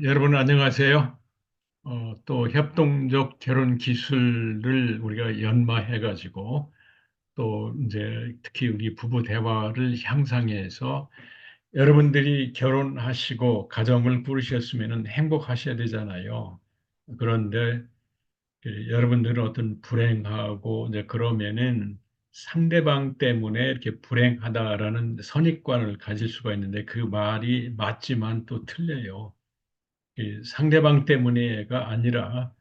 여러분 안녕하세요. 또 협동적 결혼 기술을 우리가 연마해가지고 또 이제 특히 우리 부부 대화를 향상해서 여러분들이 결혼하시고 가정을 꾸리셨으면 행복하셔야 되잖아요. 그런데 여러분들은 어떤 불행하고 이제 그러면은 상대방 때문에 이렇게 불행하다라는 선입관을 가질 수가 있는데 그 말이 맞지만 또 틀려요. 이 상대방 때문에가 아니라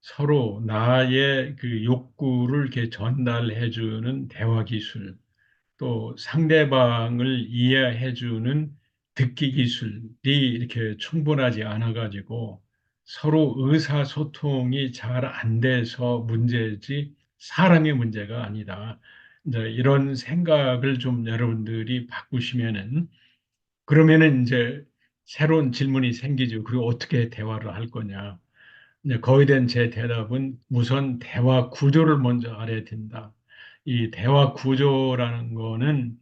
서로 나의 그 욕구를 이렇게 전달해주는 대화 기술, 또 상대방을 이해해주는 듣기 기술이 이렇게 충분하지 않아가지고 서로 의사소통이 잘 안 돼서 문제지 사람의 문제가 아니다. 이제 이런 생각을 좀 여러분들이 바꾸시면은 그러면은 이제 새로운 질문이 생기죠. 그리고 어떻게 대화를 할 거냐. 이제 거기에 대한 제 대답은 우선 대화 구조를 먼저 알아야 된다. 이 대화 구조라는 거는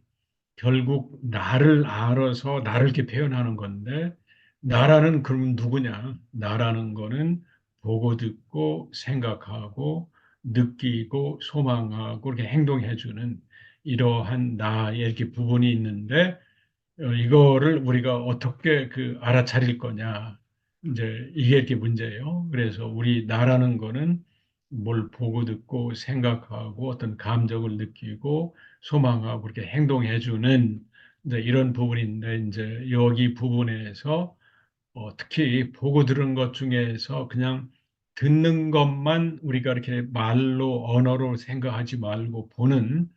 결국 나를 알아서 나를 이렇게 표현하는 건데, 나라는 그럼 누구냐? 나라는 거는 보고 듣고 생각하고 느끼고 소망하고 이렇게 행동해주는 이러한 나의 이렇게 부분이 있는데, 이거를 우리가 어떻게 그 알아차릴 거냐. 이제 이게 이렇게 문제예요. 그래서 우리 나라는 거는 뭘 보고 듣고 생각하고 어떤 감정을 느끼고 소망하고 이렇게 행동해주는 이제 이런 부분인데 이제 여기 부분에서 특히 보고 들은 것 중에서 그냥 듣는 것만 우리가 이렇게 말로 언어로 생각하지 말고 보는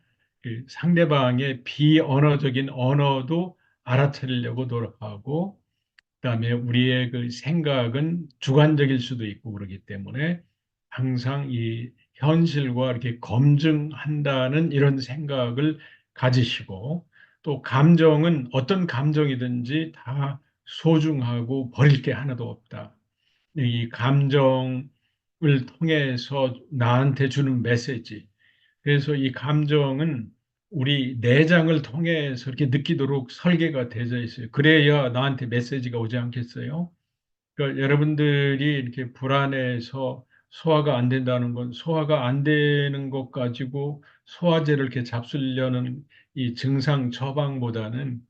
그 상대방의 비언어적인 언어도 알아차리려고 노력하고 그다음에 우리의 그 생각은 주관적일 수도 있고 그러기 때문에 항상 이 현실과 이렇게 검증한다는 이런 생각을 가지시고 또 감정은 어떤 감정이든지 다 소중하고 버릴 게 하나도 없다. 이 감정을 통해서 나한테 주는 메시지. 그래서 이 감정은 우리 내장을 통해서 이렇게 느끼도록 설계가 되어 있어요. 그래야 나한테 메시지가 오지 않겠어요? 그러니까 여러분들이 이렇게 불안해서 소화가 안 된다는 건 소화가 안 되는 것 가지고 소화제를 이렇게 잡수려는 이 증상 처방보다는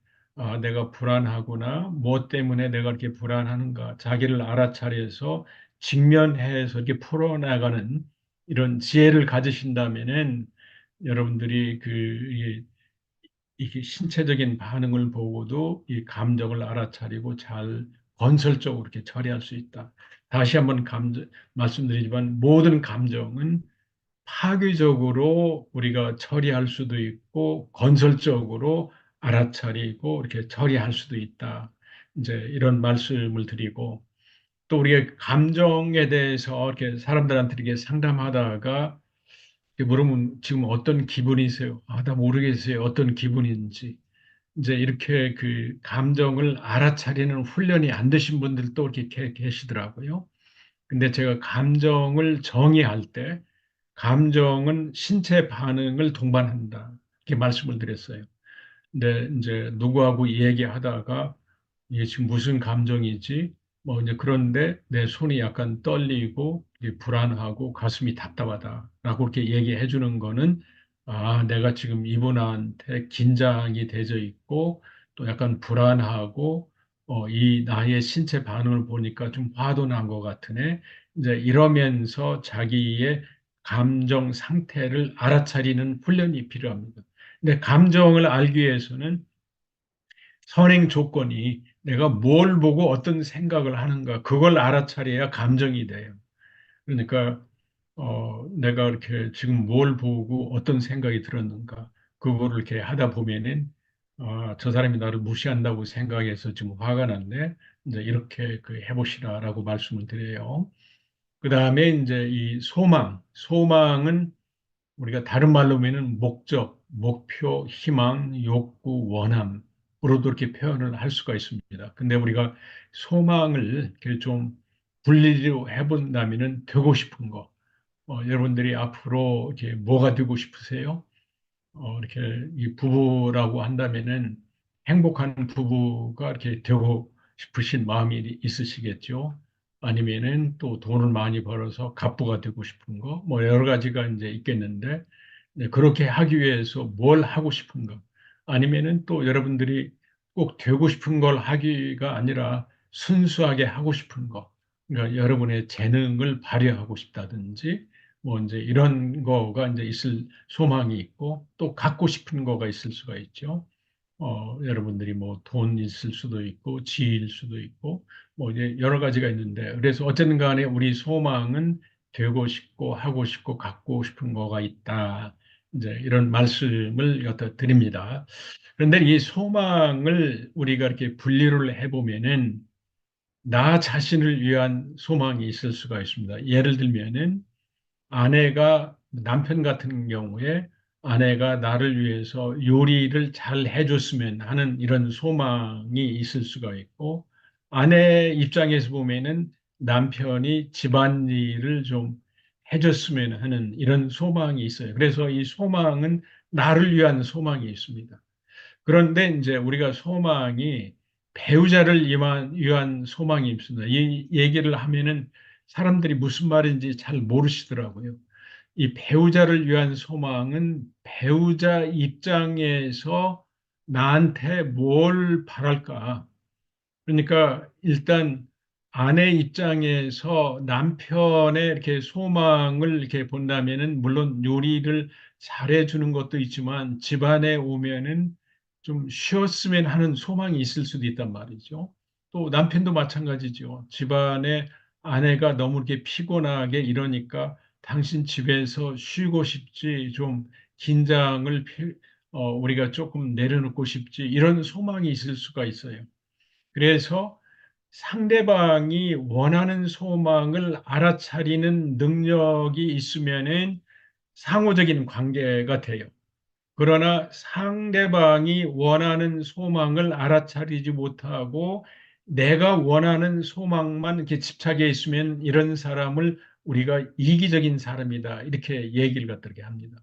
내가 불안하구나. 뭐 때문에 내가 이렇게 불안하는가. 자기를 알아차려서 직면해서 이렇게 풀어나가는 이런 지혜를 가지신다면은 여러분들이 이게 신체적인 반응을 보고도 이 감정을 알아차리고 잘 건설적으로 이렇게 처리할 수 있다. 다시 한번 말씀드리지만 모든 감정은 파괴적으로 우리가 처리할 수도 있고 건설적으로 알아차리고 이렇게 처리할 수도 있다. 이제 이런 말씀을 드리고 또 우리가 감정에 대해서 이렇게 사람들한테 이렇게 상담하다가 이렇게 물으면 지금 어떤 기분이세요? 나 모르겠어요. 어떤 기분인지. 이제 이렇게 그 감정을 알아차리는 훈련이 안 되신 분들도 이렇게 계시더라고요. 근데 제가 감정을 정의할 때 감정은 신체 반응을 동반한다. 이렇게 말씀을 드렸어요. 근데 이제 누구하고 얘기하다가 이게 지금 무슨 감정이지? 뭐 이제 그런데 내 손이 약간 떨리고 이게 불안하고 가슴이 답답하다라고 이렇게 얘기해 주는 거는 내가 지금 이분한테 긴장이 되어 있고 또 약간 불안하고 이 나의 신체 반응을 보니까 좀 화도 난 것 같으네. 이제 이러면서 자기의 감정 상태를 알아차리는 훈련이 필요합니다. 근데 감정을 알기 위해서는 선행 조건이 내가 뭘 보고 어떤 생각을 하는가, 그걸 알아차려야 감정이 돼요. 그러니까, 내가 이렇게 지금 뭘 보고 어떤 생각이 들었는가, 그거를 이렇게 하다 보면은, 저 사람이 나를 무시한다고 생각해서 지금 화가 났네. 이제 이렇게 그 해보시라라고 말씀을 드려요. 그 다음에 이제 이 소망은 우리가 다른 말로 하면은 목적, 목표, 희망, 욕구, 원함으로도 이렇게 표현을 할 수가 있습니다. 근데 우리가 소망을 이렇게 좀 분리로 해본다면은 되고 싶은 거. 여러분들이 앞으로 이렇게 뭐가 되고 싶으세요? 이렇게 이 부부라고 한다면은 행복한 부부가 이렇게 되고 싶으신 마음이 있으시겠죠. 아니면은 또 돈을 많이 벌어서 갑부가 되고 싶은 거, 뭐 여러 가지가 이제 있겠는데, 네, 그렇게 하기 위해서 뭘 하고 싶은가? 아니면은 또 여러분들이 꼭 되고 싶은 걸 하기가 아니라 순수하게 하고 싶은 거. 그러니까 여러분의 재능을 발휘하고 싶다든지, 뭐 이제 이런 거가 이제 있을 소망이 있고, 또 갖고 싶은 거가 있을 수가 있죠. 여러분들이 뭐 돈 있을 수도 있고, 지위일 수도 있고, 뭐 이제 여러 가지가 있는데, 그래서 어쨌든 간에 우리 소망은 되고 싶고, 하고 싶고, 갖고 싶은 거가 있다. 이제 이런 말씀을 여기다 드립니다. 그런데 이 소망을 우리가 이렇게 분리를 해보면은, 나 자신을 위한 소망이 있을 수가 있습니다. 예를 들면은, 아내가 남편 같은 경우에 아내가 나를 위해서 요리를 잘 해줬으면 하는 이런 소망이 있을 수가 있고 아내 입장에서 보면은 남편이 집안일을 좀 해줬으면 하는 이런 소망이 있어요. 그래서 이 소망은 나를 위한 소망이 있습니다. 그런데 이제 우리가 소망이 배우자를 위한 소망이 있습니다. 이 얘기를 하면은 사람들이 무슨 말인지 잘 모르시더라고요. 이 배우자를 위한 소망은 배우자 입장에서 나한테 뭘 바랄까? 그러니까 일단 아내 입장에서 남편의 이렇게 소망을 이렇게 본다면은 물론 요리를 잘해주는 것도 있지만 집안에 오면은 좀 쉬었으면 하는 소망이 있을 수도 있단 말이죠. 또 남편도 마찬가지죠. 집안에 아내가 너무 이렇게 피곤하게 이러니까 당신 집에서 쉬고 싶지 좀 긴장을 우리가 조금 내려놓고 싶지 이런 소망이 있을 수가 있어요. 그래서 상대방이 원하는 소망을 알아차리는 능력이 있으면은 상호적인 관계가 돼요. 그러나 상대방이 원하는 소망을 알아차리지 못하고 내가 원하는 소망만 이렇게 집착해 있으면 이런 사람을 우리가 이기적인 사람이다. 이렇게 얘기를 갖다 합니다.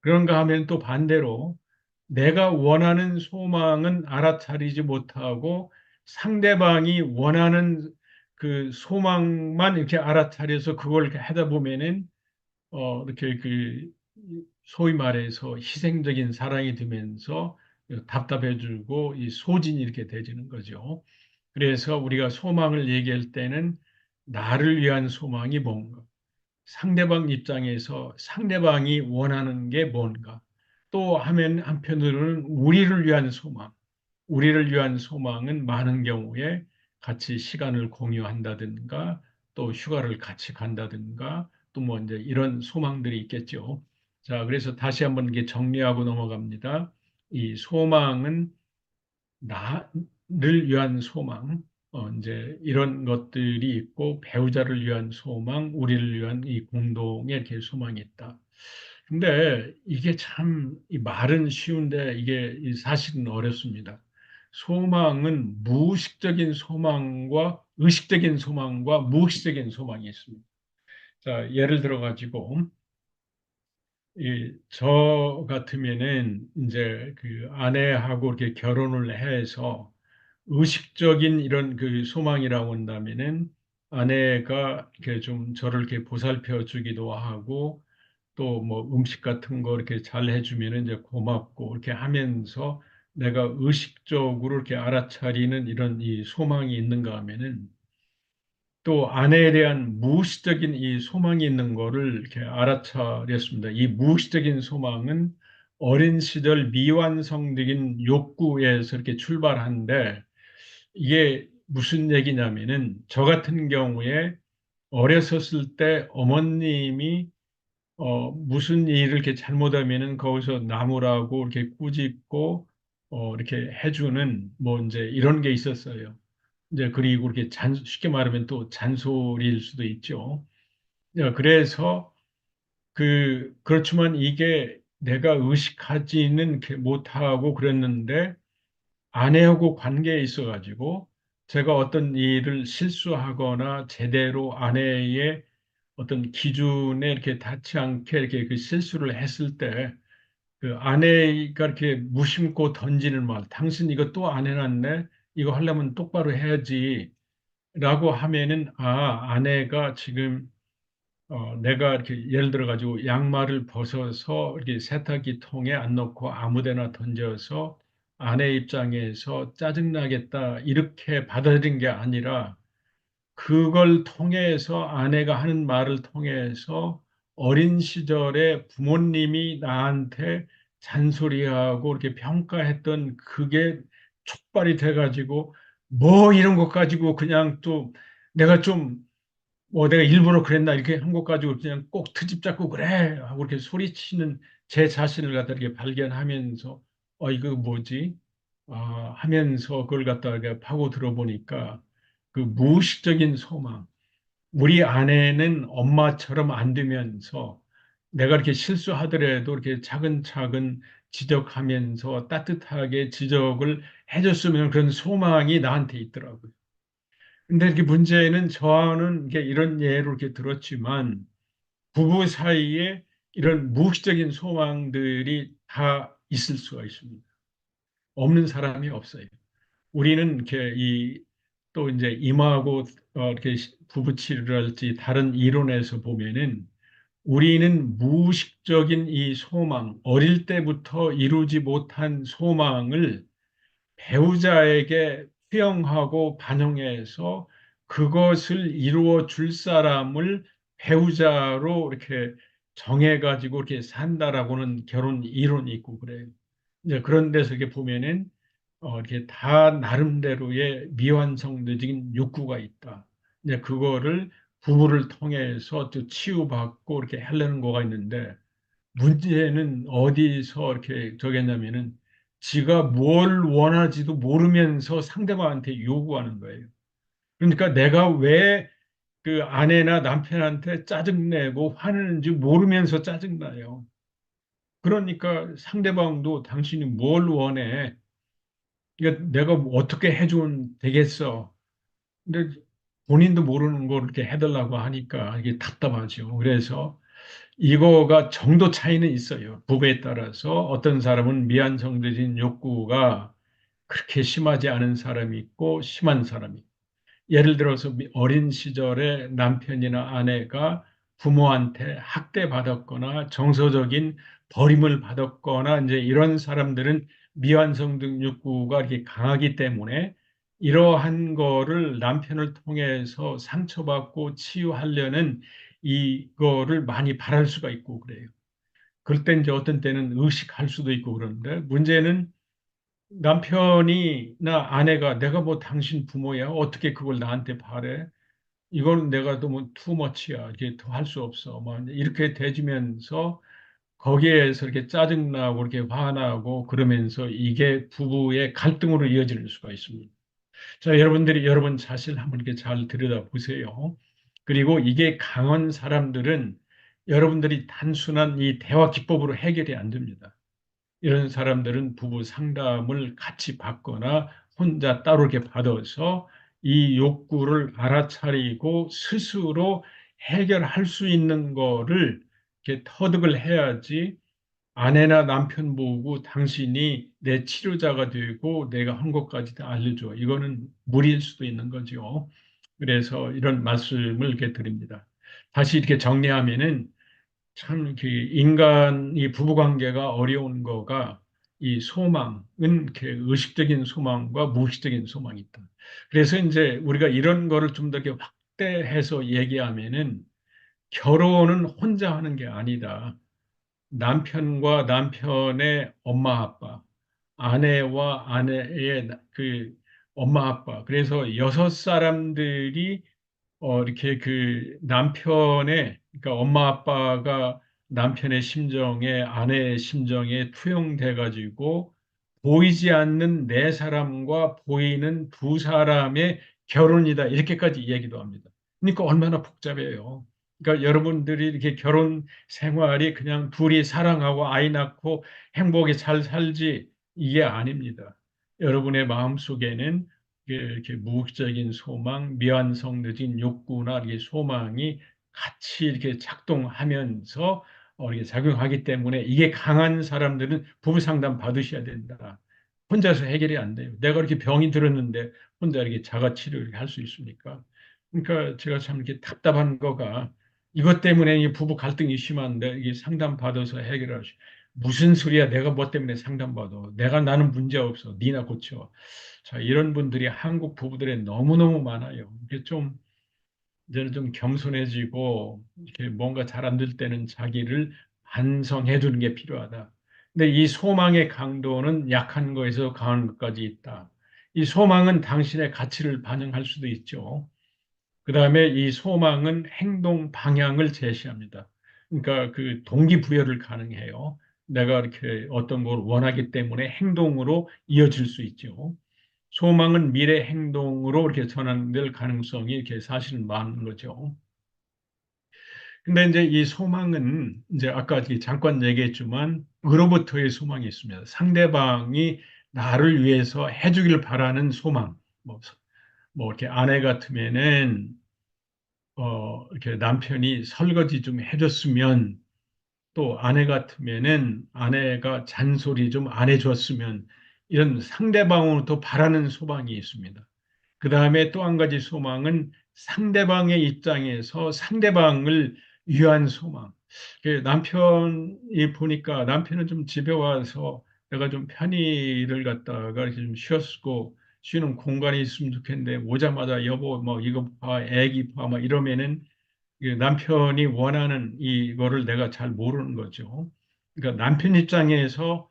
그런가 하면 또 반대로 내가 원하는 소망은 알아차리지 못하고 상대방이 원하는 그 소망만 이렇게 알아차려서 그걸 이렇게 하다 보면은 이렇게 그 소위 말해서 희생적인 사랑이 되면서 답답해지고 이 소진이 이렇게 되지는 거죠. 그래서 우리가 소망을 얘기할 때는 나를 위한 소망이 뭔가 상대방 입장에서 상대방이 원하는 게 뭔가 또 하면 한편으로는 우리를 위한 소망, 우리를 위한 소망은 많은 경우에 같이 시간을 공유한다든가 또 휴가를 같이 간다든가 또 뭐 이제 이런 소망들이 있겠죠. 자, 그래서 다시 한번 이게 정리하고 넘어갑니다. 이 소망은 나를 위한 소망, 이제 이런 것들이 있고 배우자를 위한 소망, 우리를 위한 이 공동의 이렇게 소망이 있다. 근데 이게 참, 이 말은 쉬운데 이게 이 사실은 어렵습니다. 소망은 무의식적인 소망과 의식적인 소망과 무의식적인 소망이 있습니다. 자, 예를 들어 가지고 저 같으면은 이제 그 아내하고 이렇게 결혼을 해서 의식적인 이런 그 소망이라고 한다면은 아내가 이렇게 좀 저를 이렇게 보살펴 주기도 하고 또 뭐 음식 같은 거 이렇게 잘 해주면은 이제 고맙고 이렇게 하면서 내가 의식적으로 이렇게 알아차리는 이런 이 소망이 있는가 하면은 또 아내에 대한 무의식적인 이 소망이 있는 거를 이렇게 알아차렸습니다. 이 무의식적인 소망은 어린 시절 미완성적인 욕구에서 이렇게 출발하는데 이게 무슨 얘기냐면은 저 같은 경우에 어렸었을 때 어머님이 무슨 일을 이렇게 잘못하면은 거기서 나무라고 이렇게 꾸짖고 이렇게 해주는 뭐 이제 이런 게 있었어요. 이제 그리고 이렇게 쉽게 말하면 또 잔소리일 수도 있죠. 그래서 그렇지만 이게 내가 의식하지는 이렇게 못하고 그랬는데 아내하고 관계에 있어가지고 제가 어떤 일을 실수하거나 제대로 아내의 어떤 기준에 이렇게 닿지 않게 이렇게 그 실수를 했을 때 그 아내가 이렇게 무심코 던지는 말, 당신 이거 또 안 해놨네? 이거 하려면 똑바로 해야지. 라고 하면은, 아, 아내가 지금, 내가 이렇게 예를 들어 가지고 양말을 벗어서 이렇게 세탁기 통에 안 넣고 아무 데나 던져서 아내 입장에서 짜증나겠다. 이렇게 받아들인 게 아니라 그걸 통해서 아내가 하는 말을 통해서 어린 시절에 부모님이 나한테 잔소리하고 이렇게 평가했던 그게 촉발이 돼가지고 뭐 이런 것 가지고 그냥 또 내가 좀 뭐 내가 일부러 그랬나 이렇게 한 것 가지고 그냥 꼭 트집 잡고 그래 하고 이렇게 소리치는 제 자신을 갖다 이렇게 발견하면서 이거 뭐지? 하면서 그걸 갖다가 파고 들어보니까 그 무의식적인 소망. 우리 아내는 엄마처럼 안 되면서 내가 이렇게 실수하더라도 이렇게 차근차근 지적하면서 따뜻하게 지적을 해줬으면 그런 소망이 나한테 있더라고요. 근데 이렇게 문제는 저는 이게 이런 예로 이렇게 들었지만 부부 사이에 이런 무의식적인 소망들이 다 있을 수가 있습니다. 없는 사람이 없어요. 우리는 이렇게 또 이제 임하고 이렇게 부부 치료랄지 다른 이론에서 보면은 우리는 무의식적인 이 소망, 어릴 때부터 이루지 못한 소망을 배우자에게 수용하고 반영해서 그것을 이루어 줄 사람을 배우자로 이렇게 정해가지고 이렇게 산다라고는 결혼 이론이 있고 그래요. 이제 그런 데서 이렇게 보면은 이렇게 다 나름대로의 미완성적인 욕구가 있다. 이제 그거를 부부를 통해서 또 치유받고 이렇게 하려는 거가 있는데 문제는 어디서 이렇게 저겠냐면은 지가 뭘 원하지도 모르면서 상대방한테 요구하는 거예요. 그러니까 내가 왜 그 아내나 남편한테 짜증내고 화내는지 모르면서 짜증나요. 그러니까 상대방도 당신이 뭘 원해? 그러니까 내가 어떻게 해주면 되겠어? 근데 본인도 모르는 걸 이렇게 해달라고 하니까 이게 답답하죠. 그래서 이거가 정도 차이는 있어요. 부부에 따라서 어떤 사람은 미완성적인 욕구가 그렇게 심하지 않은 사람이 있고 심한 사람이 있고. 예를 들어서 어린 시절에 남편이나 아내가 부모한테 학대받았거나 정서적인 버림을 받았거나 이제 이런 사람들은 미완성적 욕구가 이렇게 강하기 때문에 이러한 거를 남편을 통해서 상처받고 치유하려는 이거를 많이 바랄 수가 있고 그래요. 그럴 때 이제 어떤 때는 의식할 수도 있고 그러는데 문제는 남편이나 아내가 내가 뭐 당신 부모야 어떻게 그걸 나한테 바래? 이거는 내가 너무 투머치야. 이게 더 할 수 없어. 막 이렇게 대지면서 거기에서 이렇게 짜증나고 이렇게 화나고 그러면서 이게 부부의 갈등으로 이어질 수가 있습니다. 자, 여러분들이 여러분 자신을 한번 이렇게 잘 들여다보세요. 그리고 이게 강한 사람들은 여러분들이 단순한 이 대화 기법으로 해결이 안 됩니다. 이런 사람들은 부부 상담을 같이 받거나 혼자 따로 이렇게 받아서 이 욕구를 알아차리고 스스로 해결할 수 있는 거를 이렇게 터득을 해야지 아내나 남편 보고 당신이 내 치료자가 되고 내가 한 것까지 다 알려줘. 이거는 무리일 수도 있는 거죠. 그래서 이런 말씀을 이렇게 드립니다. 다시 이렇게 정리하면은 참, 그 인간이 부부관계가 어려운 거가 이 소망은 이렇게 의식적인 소망과 무의식적인 소망이 있다. 그래서 이제 우리가 이런 거를 좀 더 이렇게 확대해서 얘기하면은 결혼은 혼자 하는 게 아니다. 남편과 남편의 엄마 아빠, 아내와 아내의 그 엄마 아빠. 그래서 여섯 사람들이 이렇게 그 남편의, 그러니까 엄마 아빠가 남편의 심정에, 아내의 심정에 투영돼 가지고 보이지 않는 네 사람과 보이는 두 사람의 결혼이다. 이렇게까지 얘기도 합니다. 그러니까 얼마나 복잡해요. 그러니까 여러분들이 이렇게 결혼 생활이 그냥 둘이 사랑하고 아이 낳고 행복에 잘 살지 이게 아닙니다. 여러분의 마음속에는 이렇게 무의식적인 소망, 미완성적인 욕구나 이렇게 소망이 같이 이렇게 작동하면서 이렇게 작용하기 때문에 이게 강한 사람들은 부부 상담 받으셔야 된다. 혼자서 해결이 안 돼요. 내가 이렇게 병이 들었는데 혼자 이렇게 자가 치료를 할 수 있습니까? 그러니까 제가 참 이렇게 답답한 거가 이것 때문에 이 부부 갈등이 심한데 이게 상담 받아서 해결할 수 무슨 소리야? 내가 뭐 때문에 상담받아? 나는 문제 없어. 니나 고쳐. 자, 이런 분들이 한국 부부들에 너무너무 많아요. 이게 좀 이제는 좀 겸손해지고 이렇게 뭔가 잘 안 될 때는 자기를 반성해 두는 게 필요하다. 근데 이 소망의 강도는 약한 거에서 강한 것까지 있다. 이 소망은 당신의 가치를 반영할 수도 있죠. 그 다음에 이 소망은 행동 방향을 제시합니다. 그러니까 그 동기부여를 가능해요. 내가 이렇게 어떤 걸 원하기 때문에 행동으로 이어질 수 있죠. 소망은 미래 행동으로 이렇게 전환될 가능성이 이렇게 사실은 많은 거죠. 근데 이제 이 소망은 이제 아까 잠깐 얘기했지만 으로부터의 소망이 있습니다. 상대방이 나를 위해서 해주길 바라는 소망. 뭐, 뭐 이렇게 아내 같으면은 이렇게 남편이 설거지 좀 해줬으면 또 아내 같으면은 아내가 잔소리 좀 안 해줬으면 이런 상대방으로부터 바라는 소망이 있습니다. 그 다음에 또 한 가지 소망은 상대방의 입장에서 상대방을 위한 소망. 남편이 보니까 남편은 좀 집에 와서 내가 좀 편의를 갖다가 이렇게 좀 쉬었고 쉬는 공간이 있으면 좋겠는데 오자마자 여보 뭐 이거 봐 애기 봐 막 이러면은 이게 남편이 원하는 이거를 내가 잘 모르는 거죠. 그러니까 남편 입장에서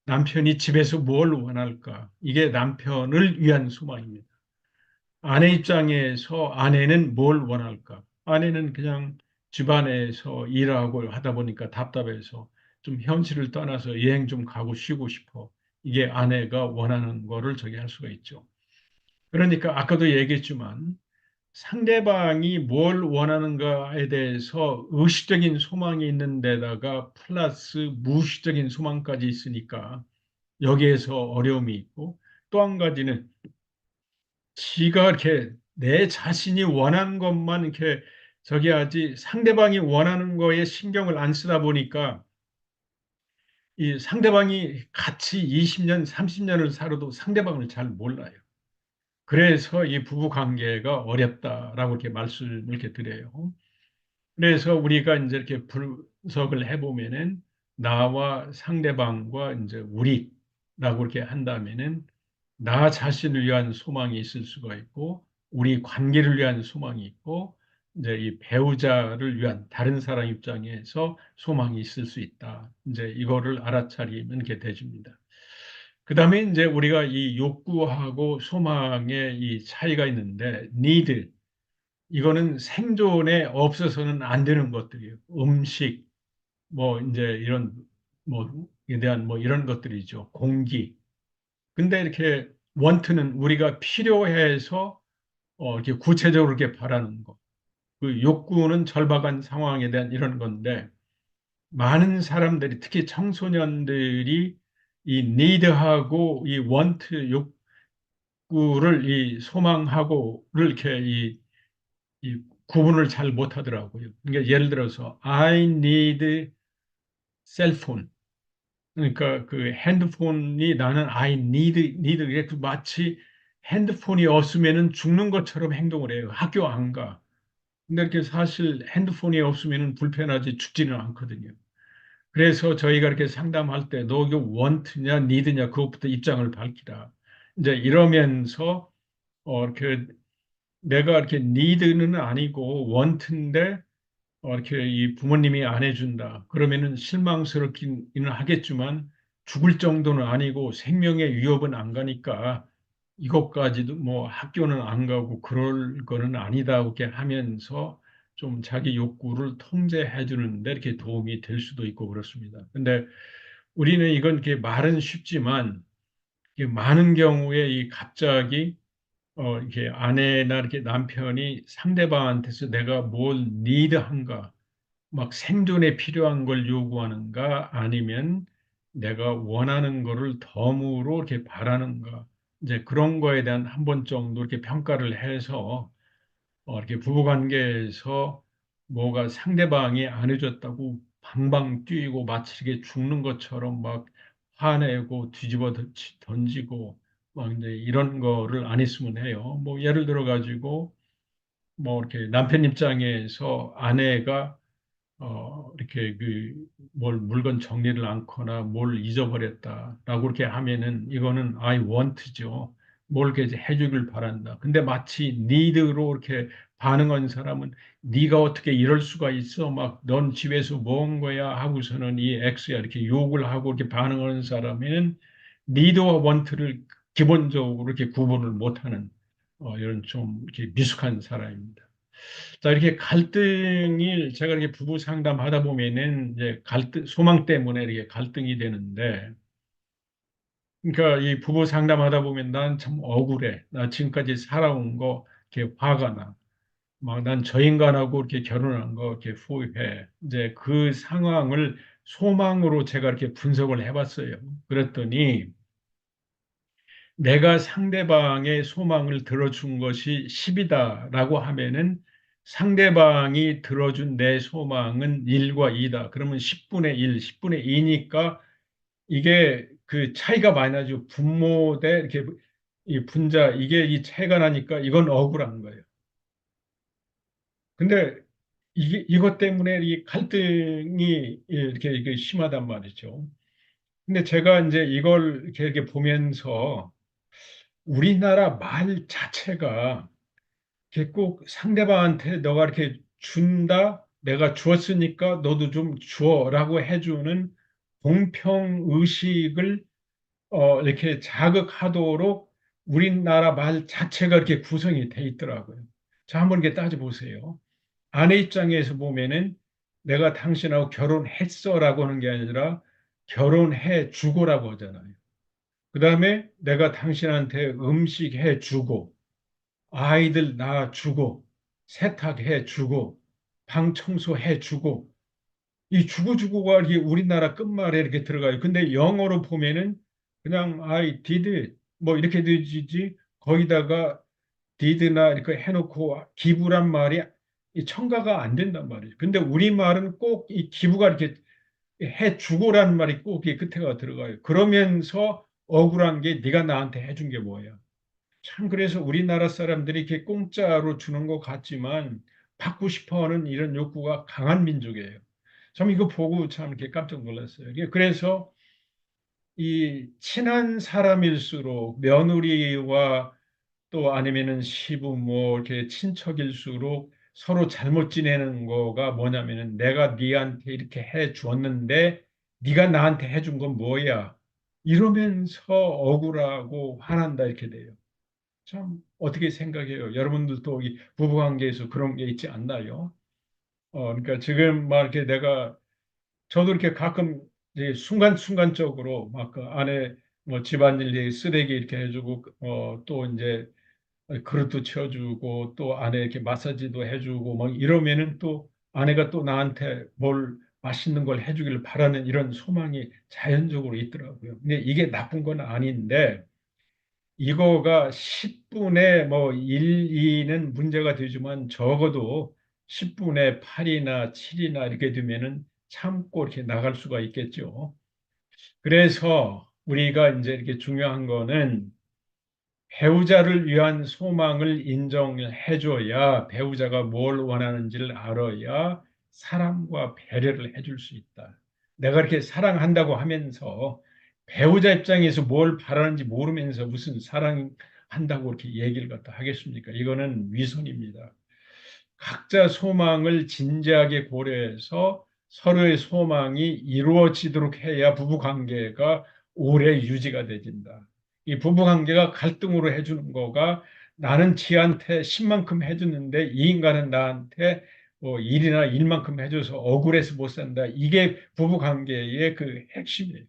남편이 집에서 뭘 원할까? 이게 남편을 위한 소망입니다. 아내 입장에서 아내는 뭘 원할까? 아내는 그냥 집안에서 일하고 하다 보니까 답답해서 좀 현실을 떠나서 여행 좀 가고 쉬고 싶어. 이게 아내가 원하는 거를 저기 할 수가 있죠. 그러니까 아까도 얘기했지만 상대방이 뭘 원하는가에 대해서 의식적인 소망이 있는 데다가 플러스 무의식적인 소망까지 있으니까 여기에서 어려움이 있고 또 한 가지는 지가 이렇게 내 자신이 원하는 것만 이렇게 저기 하지 상대방이 원하는 거에 신경을 안 쓰다 보니까 이 상대방이 같이 20년, 30년을 살아도 상대방을 잘 몰라요. 그래서 이 부부 관계가 어렵다라고 이렇게 말씀을 이렇게 드려요. 그래서 우리가 이제 이렇게 분석을 해보면은 나와 상대방과 이제 우리라고 이렇게 한다면은 나 자신을 위한 소망이 있을 수가 있고 우리 관계를 위한 소망이 있고 이제 이 배우자를 위한 다른 사람 입장에서 소망이 있을 수 있다. 이제 이거를 알아차리면 이렇게 되집니다. 그다음에 이제 우리가 이 욕구하고 소망의 이 차이가 있는데 need 이거는 생존에 없어서는 안 되는 것들이에요. 음식, 뭐 이제 이런 뭐에 대한 뭐 이런 것들이죠. 공기. 근데 이렇게 원트는 우리가 필요해서 이렇게 구체적으로 이렇게 바라는 거. 그 욕구는 절박한 상황에 대한 이런 건데 많은 사람들이 특히 청소년들이 이 need하고 이 want 욕구를 이 소망하고를 이렇게 이 구분을 잘 못하더라고요. 그러니까 예를 들어서 I need cell phone. 그러니까 그 핸드폰이 나는 I need 이게 그 마치 핸드폰이 없으면은 죽는 것처럼 행동을 해요. 학교 안 가. 근데 이렇게 사실 핸드폰이 없으면은 불편하지 죽지는 않거든요. 그래서 저희가 이렇게 상담할 때 너 이거 want냐 need냐 그것부터 입장을 밝히라. 이제 이러면서 이렇게 내가 이렇게 need는 아니고 want인데 이렇게 이 부모님이 안 해준다. 그러면은 실망스럽기는 하겠지만 죽을 정도는 아니고 생명의 위협은 안 가니까 이것까지도 뭐 학교는 안 가고 그럴 거는 아니다. 이렇게 하면서 좀 자기 욕구를 통제해 주는데 이렇게 도움이 될 수도 있고 그렇습니다. 근데 우리는 이건 이렇게 말은 쉽지만 이게 많은 경우에 이 갑자기 이렇게 아내나 이렇게 남편이 상대방한테서 내가 뭘 니드한가 막 생존에 필요한 걸 요구하는가 아니면 내가 원하는 거를 덤으로 이렇게 바라는가 이제 그런 거에 대한 한 번 정도 이렇게 평가를 해서 이렇게 부부관계에서 뭐가 상대방이 안 해줬다고 방방 뛰고 마치 이게 죽는 것처럼 막 화내고 뒤집어 던지고 막 이제 이런 거를 안 했으면 해요. 뭐 예를 들어 가지고 뭐 이렇게 남편 입장에서 아내가 이렇게 뭘 물건 정리를 않거나 뭘 잊어버렸다라고 그렇게 하면은 이거는 I want죠. 뭘 이렇게 해주길 바란다. 근데 마치 need로 이렇게 반응한 사람은 네가 어떻게 이럴 수가 있어? 막 넌 집에서 뭐 한 거야? 하고서는 이 X야 이렇게 욕을 하고 이렇게 반응하는 사람에는 need와 want를 기본적으로 이렇게 구분을 못하는 이런 좀 이렇게 미숙한 사람입니다. 자, 이렇게 갈등이 제가 이렇게 부부 상담하다 보면은 이제 소망 때문에 이렇게 갈등이 되는데, 그러니까 이 부부 상담하다 보면 난 참 억울해. 나 지금까지 살아온 거 이렇게 화가 나. 막 난 저 인간하고 이렇게 결혼한 거 이렇게 후회해. 이제 그 상황을 소망으로 제가 이렇게 분석을 해봤어요. 그랬더니 내가 상대방의 소망을 들어준 것이 10이다라고 하면은 상대방이 들어준 내 소망은 1과 2다. 그러면 10분의 1, 10분의 2니까 이게 그 차이가 많이 나죠. 분모 대 이렇게 이 분자 이게 이 차이가 나니까 이건 억울한 거예요. 근데 이것 때문에 이 갈등이 이렇게 심하단 말이죠. 근데 제가 이제 이걸 이렇게 보면서 우리나라 말 자체가 이렇게 꼭 상대방한테 너가 이렇게 준다, 내가 주었으니까 너도 좀 주어라고 해주는 공평 의식을 이렇게 자극하도록 우리나라 말 자체가 이렇게 구성이 돼 있더라고요. 자, 한번 이렇게 따져보세요. 아내 입장에서 보면은 내가 당신하고 결혼했어라고 하는 게 아니라 결혼해 주고라고 하잖아요. 그 다음에 내가 당신한테 음식 해 주고 아이들 낳아주고, 세탁해주고, 방 청소해주고, 이 주고주고가 이게 우리나라 끝말에 이렇게 들어가요. 근데 영어로 보면은 그냥 I did, 뭐 이렇게 되지, 거기다가 did나 이렇게 해놓고 기부란 말이 이 첨가가 안 된단 말이에요. 근데 우리말은 꼭 이 기부가 이렇게 해주고라는 말이 꼭 이 끝에가 들어가요. 그러면서 억울한 게 네가 나한테 해준 게 뭐야. 참 그래서 우리나라 사람들이 이렇게 공짜로 주는 것 같지만 받고 싶어 하는 이런 욕구가 강한 민족이에요. 참 이거 보고 참 이렇게 깜짝 놀랐어요. 그래서 이 친한 사람일수록 며느리와 또 아니면은 시부모 이렇게 친척일수록 서로 잘못 지내는 거가 뭐냐면은 내가 네한테 이렇게 해 주었는데 네가 나한테 해준 건 뭐야? 이러면서 억울하고 화난다 이렇게 돼요. 참 어떻게 생각해요? 여러분들도 이 부부관계에서 그런 게 있지 않나요? 그러니까 지금 막 이렇게 내가 저도 이렇게 가끔 이제 순간순간적으로 막 그 안에 뭐 집안일 쓰레기 이렇게 해주고 또 이제 그릇도 채워주고 또 아내 이렇게 마사지도 해주고 막 이러면은 또 아내가 또 나한테 뭘 맛있는 걸 해주기를 바라는 이런 소망이 자연적으로 있더라고요. 근데 이게 나쁜 건 아닌데 이거가 10분의 뭐 1, 2는 문제가 되지만 적어도 10분의 8이나 7이나 이렇게 되면은 참고 이렇게 나갈 수가 있겠죠. 그래서 우리가 이제 이렇게 중요한 거는 배우자를 위한 소망을 인정해 줘야 배우자가 뭘 원하는지를 알아야 사랑과 배려를 해줄 수 있다. 내가 이렇게 사랑한다고 하면서 배우자 입장에서 뭘 바라는지 모르면서 무슨 사랑한다고 이렇게 얘기를 갖다 하겠습니까? 이거는 위선입니다. 각자 소망을 진지하게 고려해서 서로의 소망이 이루어지도록 해야 부부 관계가 오래 유지가 되진다. 이 부부 관계가 갈등으로 해주는 거가 나는 지한테 10만큼 해줬는데 이 인간은 나한테 뭐 일이나 일만큼 해줘서 억울해서 못 산다. 이게 부부 관계의 그 핵심이에요.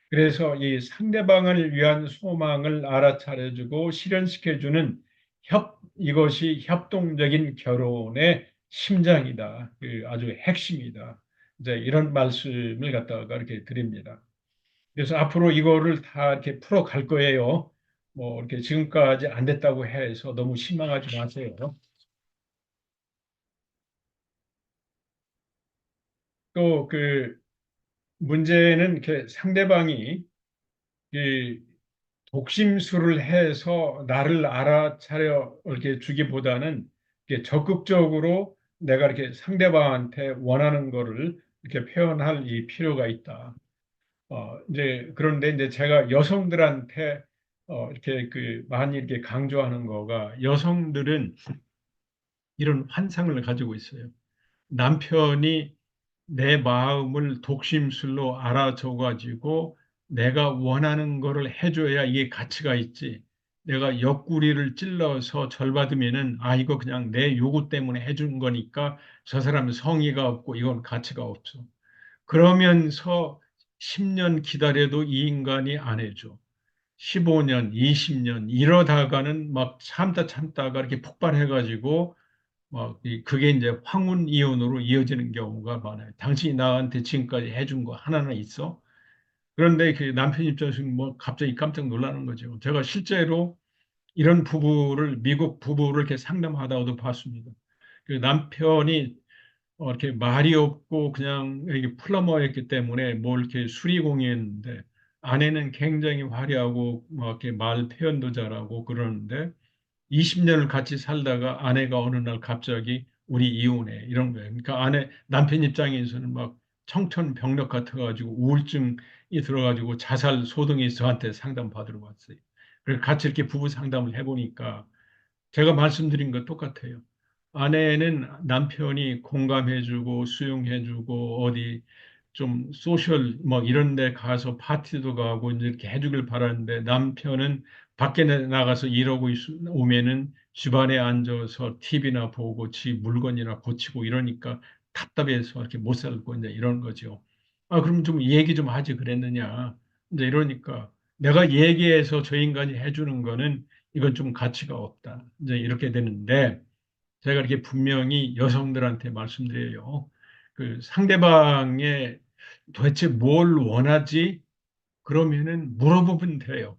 그래서 이 상대방을 위한 소망을 알아차려주고 실현시켜주는 이것이 협동적인 결혼의 심장이다. 그 아주 핵심이다. 이제 이런 말씀을 갖다가 이렇게 드립니다. 그래서 앞으로 이거를 다 이렇게 풀어 갈 거예요. 뭐 이렇게 지금까지 안 됐다고 해서 너무 실망하지 마세요. 또 그 문제는 이렇게 상대방이 그 독심술을 해서 나를 알아차려 이렇게 주기보다는 이렇게 적극적으로 내가 이렇게 상대방한테 원하는 거를 이렇게 표현할 이 필요가 있다. 이제 그런데 이제 제가 여성들한테 이렇게 많이 이렇게 강조하는 거가 여성들은 이런 환상을 가지고 있어요. 남편이 내 마음을 독심술로 알아줘가지고 내가 원하는 거를 해줘야 이게 가치가 있지. 내가 옆구리를 찔러서 절 받으면은 아 이거 그냥 내 요구 때문에 해준 거니까 저 사람은 성의가 없고 이건 가치가 없어. 그러면서 10년 기다려도 이 인간이 안 해줘. 15년, 20년 이러다가는 막 참다 참다가 이렇게 폭발해가지고 그게 이제 황혼 이혼으로 이어지는 경우가 많아요. 당신이 나한테 지금까지 해준 거 하나는 있어? 그런데 그 남편 입장에서 뭐 갑자기 깜짝 놀라는 거죠. 제가 실제로 이런 부부를 미국 부부를 이렇게 상담하다가도 봤습니다. 그 남편이 이렇게 말이 없고 그냥 이게 플러머였기 때문에 뭘 이렇게 수리공이었는데 아내는 굉장히 화려하고 막 이렇게 말 표현도 잘하고 그러는데 20년을 같이 살다가 아내가 어느 날 갑자기 우리 이혼해 이런 거예요. 그러니까 남편 입장에서는 막 청천벽력 같아가지고 우울증이 들어가지고 자살 소동이 저한테 상담 받으러 왔어요. 그래서 같이 이렇게 부부 상담을 해보니까 제가 말씀드린 것 똑같아요. 아내는 남편이 공감해주고 수용해주고 어디 좀 소셜 뭐 이런 데 가서 파티도 가고 이제 이렇게 해주길 바라는데 남편은 밖에 나가서 일하고 오면은 집안에 앉아서 TV나 보고 지 물건이나 고치고 이러니까 답답해서 이렇게 못 살고 이제 이런 거죠. 아, 그럼 좀 얘기 좀 하지 그랬느냐. 이제 이러니까 내가 얘기해서 저 인간이 해주는 거는 이건 좀 가치가 없다. 이제 이렇게 되는데 제가 이렇게 분명히 여성들한테 말씀드려요. 그 상대방의 도대체 뭘 원하지? 그러면은 물어보면 돼요.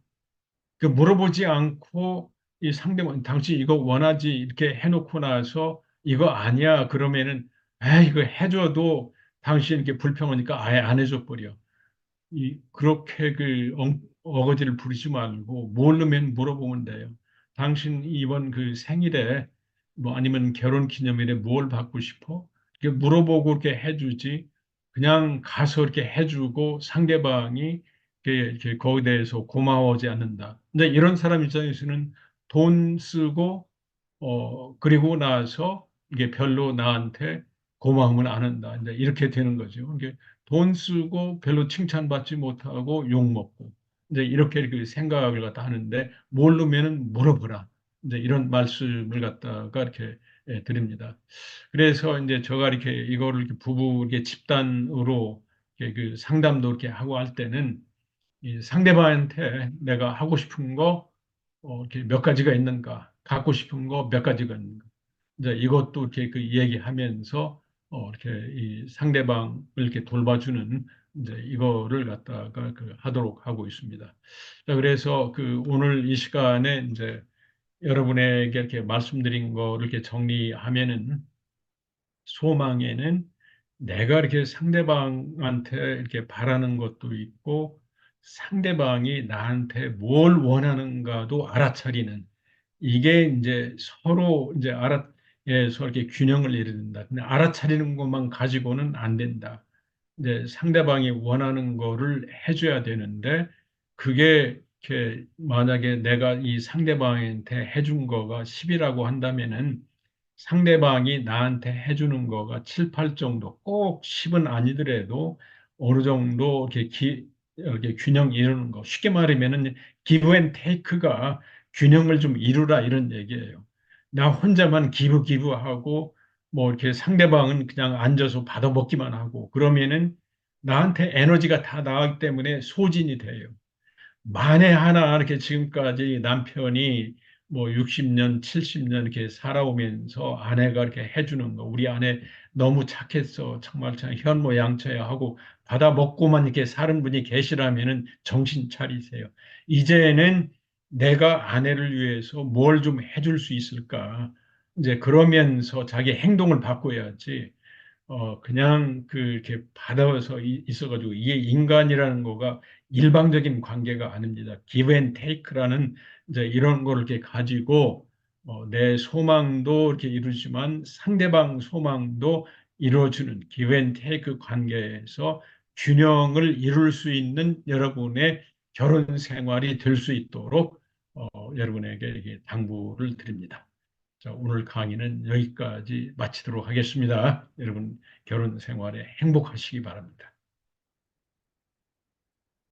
그 물어보지 않고 이 상대방 당신 이거 원하지? 이렇게 해놓고 나서 이거 아니야. 그러면은 아 이거 해줘도 당신 이렇게 불평하니까 아예 안 해줘 버려. 그렇게 어거지를 부리지 말고 모르면 물어보면 돼요. 당신 이번 그 생일에 뭐 아니면 결혼 기념일에 뭘 받고 싶어? 이렇게 물어보고 이렇게 해주지. 그냥 가서 이렇게 해주고 상대방이 이렇게 거기에 대해서 고마워하지 않는다. 근데 이런 사람 입장에서는 돈 쓰고 그리고 나서 이게 별로 나한테 고마움을 안 한다. 이제 이렇게 되는 거죠. 이게 돈 쓰고 별로 칭찬받지 못하고 욕먹고 이제 이렇게 그 생각을 갖다 하는데 모르면은 물어보라. 이제 이런 말씀을 갖다가 이렇게 드립니다. 그래서 이제 제가 이렇게 이거를 이렇게 부부 이렇게 집단으로 이렇게 그 상담도 이렇게 하고 할 때는 이 상대방한테 내가 하고 싶은 거 이렇게 몇 가지가 있는가, 갖고 싶은 거 몇 가지가 있는가. 이제 이것도 이렇게 그 얘기하면서 이렇게 이 상대방을 이렇게 돌봐주는 이제 이거를 갖다가 하도록 하고 있습니다. 자, 그래서 오늘 이 시간에 이제 여러분에게 이렇게 말씀드린 거를 이렇게 정리하면은 소망에는 내가 이렇게 상대방한테 이렇게 바라는 것도 있고 상대방이 나한테 뭘 원하는가도 알아차리는 이게 이제 서로 이제 이렇게 균형을 이루야 된다. 근데 알아차리는 것만 가지고는 안 된다. 이제 상대방이 원하는 거를 해줘야 되는데 그게 이렇게 만약에 내가 이 상대방한테 해준 거가 10이라고 한다면은 상대방이 나한테 해주는 거가 7, 8 정도, 꼭 10은 아니더라도 어느 정도 이렇게 균형 이루는 거. 쉽게 말하면은 기브 앤 테이크가 균형을 좀 이루라 이런 얘기예요. 나 혼자만 기부하고 뭐 이렇게 상대방은 그냥 앉아서 받아먹기만 하고 그러면은 나한테 에너지가 다 나가기 때문에 소진이 돼요. 만에 하나 이렇게 지금까지 남편이 뭐 60년, 70년 이렇게 살아오면서 아내가 이렇게 해주는 거, 우리 아내 너무 착했어. 정말 참 현모양처야 하고 받아 먹고만 이렇게 사는 분이 계시라면은 정신 차리세요. 이제는 내가 아내를 위해서 뭘 좀 해줄 수 있을까? 이제 그러면서 자기 행동을 바꿔야지. 그냥 이렇게 받아서 있어가지고 이게 인간이라는 거가 일방적인 관계가 아닙니다. give and take라는 이제 이런 거를 이렇게 가지고 내 소망도 이렇게 이루지만 상대방 소망도 이루어주는 give and take 관계에서 균형을 이룰 수 있는 여러분의 결혼 생활이 될 수 있도록 여러분에게 이렇게 당부를 드립니다. 자, 오늘 강의는 여기까지 마치도록 하겠습니다. 여러분 결혼 생활에 행복하시기 바랍니다.